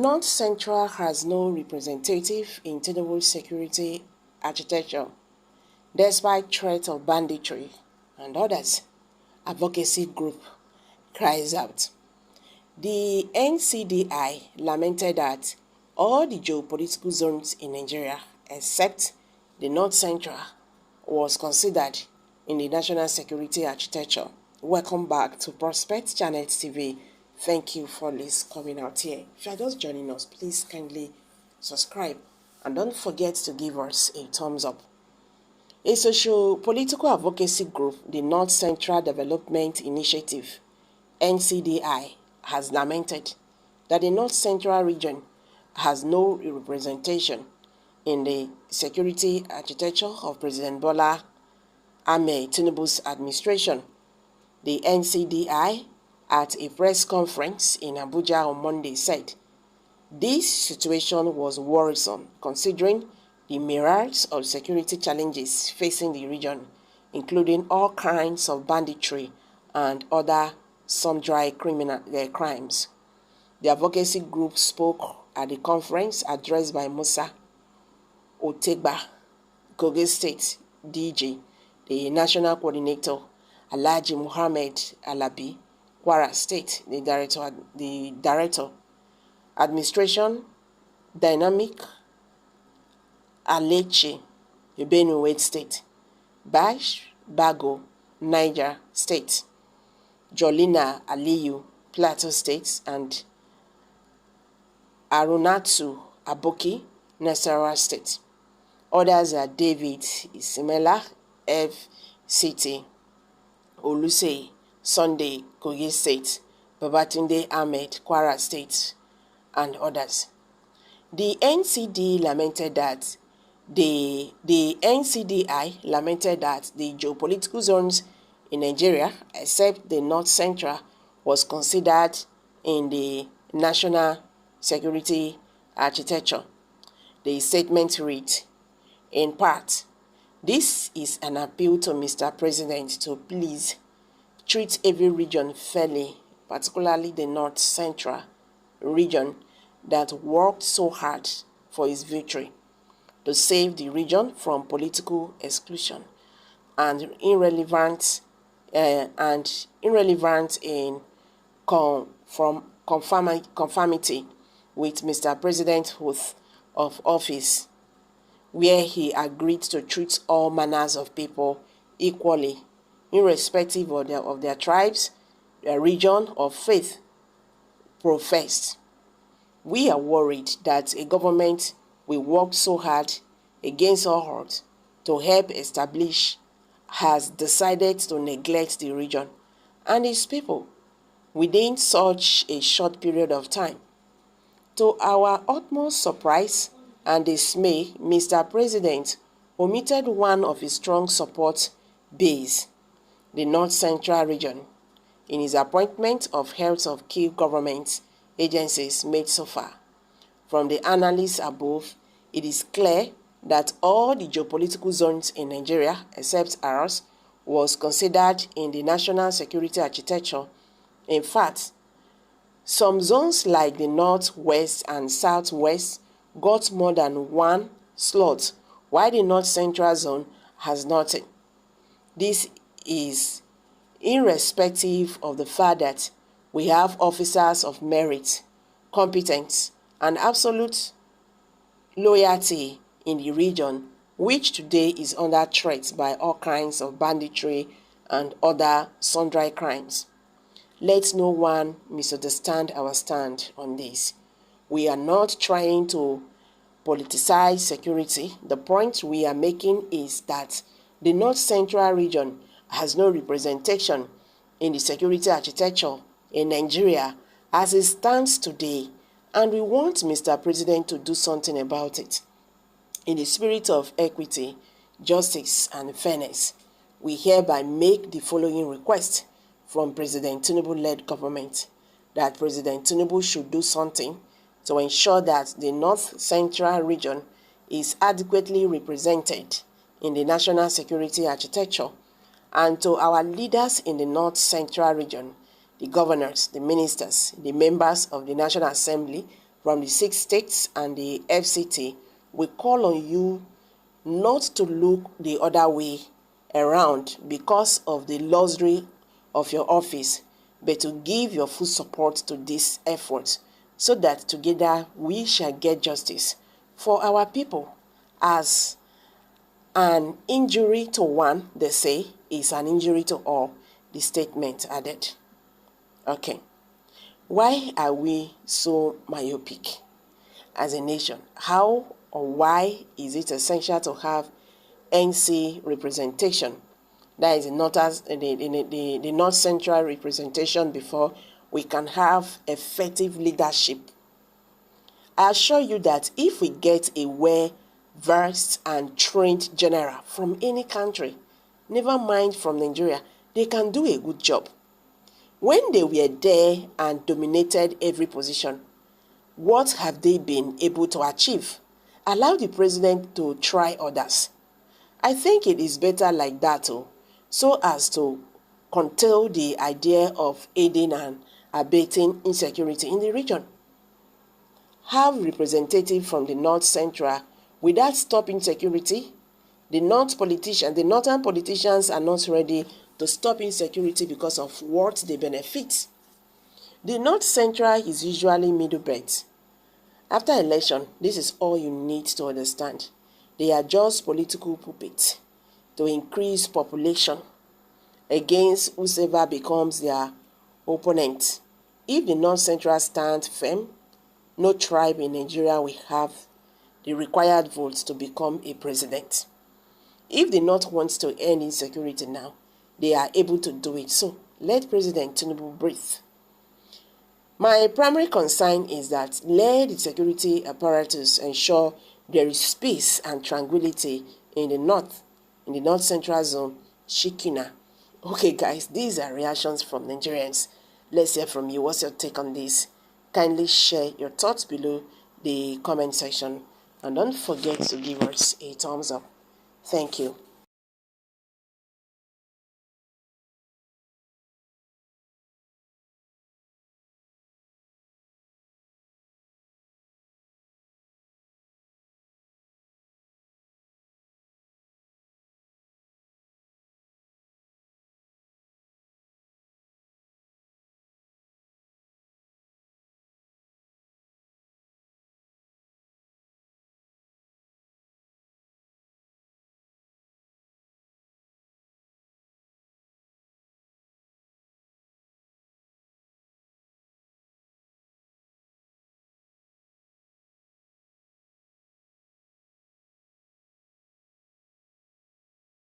North Central has no representative in Tinubu's security architecture, despite threat of banditry and others. Advocacy group cries out. The NCDI lamented that all the geopolitical zones in Nigeria, except the North Central, was considered in the national security architecture. Welcome back to Prospect Channel TV. Thank you for this coming out here. If you are just joining us, please kindly subscribe and don't forget to give us a thumbs up. A socio-political advocacy group, the North Central Development Initiative, NCDI, has lamented that the North Central region has no representation in the security architecture of President Bola Ahmed Tinubu's administration. The NCDI, at a press conference in Abuja on Monday, said this situation was worrisome considering the myriads of security challenges facing the region, including all kinds of banditry and other ssanditry crimes. The advocacy group spoke at the conference addressed by Musa Otegba, Kogi State DG, the national coordinator, Alhaji Muhammad Alabi, Kwara State, the director, administration, Dynamic Alechi, Benue State, Bash Bago, Niger State, Jolina Aliyu, Plateau State, and Arunatu Aboki, Nasarawa State. Others are David Isimela, FCT, Oluse Sunday, Kogi State, Babatunde Ahmed, Kwara State, and others. The NCDI lamented that the geopolitical zones in Nigeria, except the North Central, was considered in the national security architecture. The statement read, in part, this is an appeal to Mr. President to please treat every region fairly, particularly the North Central region that worked so hard for its victory, to save the region from political exclusion and irrelevant in conformity with Mr. President's oath of office, where he agreed to treat all manners of people equally, irrespective of their tribes, their region, or faith professed. We are worried that a government will work so hard against all odds to help establish has decided to neglect the region and its people within such a short period of time. To our utmost surprise and dismay, Mr. President omitted one of his strong support base, the North Central region, in his appointment of heads of key government agencies made so far. From the analysis above, it is clear that all the geopolitical zones in Nigeria, except ours, was considered in the national security architecture. In fact, some zones like the Northwest and Southwest got more than one slot, while the North Central zone has nothing. This is irrespective of the fact that we have officers of merit, competence, and absolute loyalty in the region, which today is under threat by all kinds of banditry and other ssanditry crimes. Let no one misunderstand our stand on this. We are not trying to politicize security. The point we are making is that the North Central region has no representation in the security architecture in Nigeria as it stands today, and we want Mr. President to do something about it. In the spirit of equity, justice, and fairness, we hereby make the following request from President Tinubu-led government, that President Tinubu should do something to ensure that the North Central region is adequately represented in the national security architecture, and to our leaders in the North Central region, the governors, the ministers, the members of the National Assembly, from the 6 states and the FCT, we call on you not to look the other way around because of the luxury of your office, but to give your full support to this effort so that together we shall get justice for our people. As an injury to one, they say, is an injury to all, the statement added. Okay. Why are we so myopic as a nation? How or why is it essential to have NC representation? That is the North Central representation before we can have effective leadership. I assure you that if we get a well-versed and trained general from any country, never mind from Nigeria, they can do a good job. When they were there and dominated every position, what have they been able to achieve? Allow the president to try others. I think it is better like that, so as to curtail the idea of aiding and abating insecurity in the region. Have representatives from the North Central without stopping security. The northern politicians are not ready to stop insecurity because of what they benefit. The North Central is usually middle belt. After election, this is all you need to understand. They are just political puppets to increase population against whoever becomes their opponent. If the North Central stands firm, no tribe in Nigeria will have the required votes to become a president. If the North wants to end insecurity now, they are able to do it. So let President Tinubu breathe. My primary concern is that let the security apparatus ensure there is peace and tranquility in the North Central Zone, Shikina. Okay guys, these are reactions from Nigerians. Let's hear from you. What's your take on this? Kindly share your thoughts below the comment section and don't forget to give us a thumbs up. Thank you.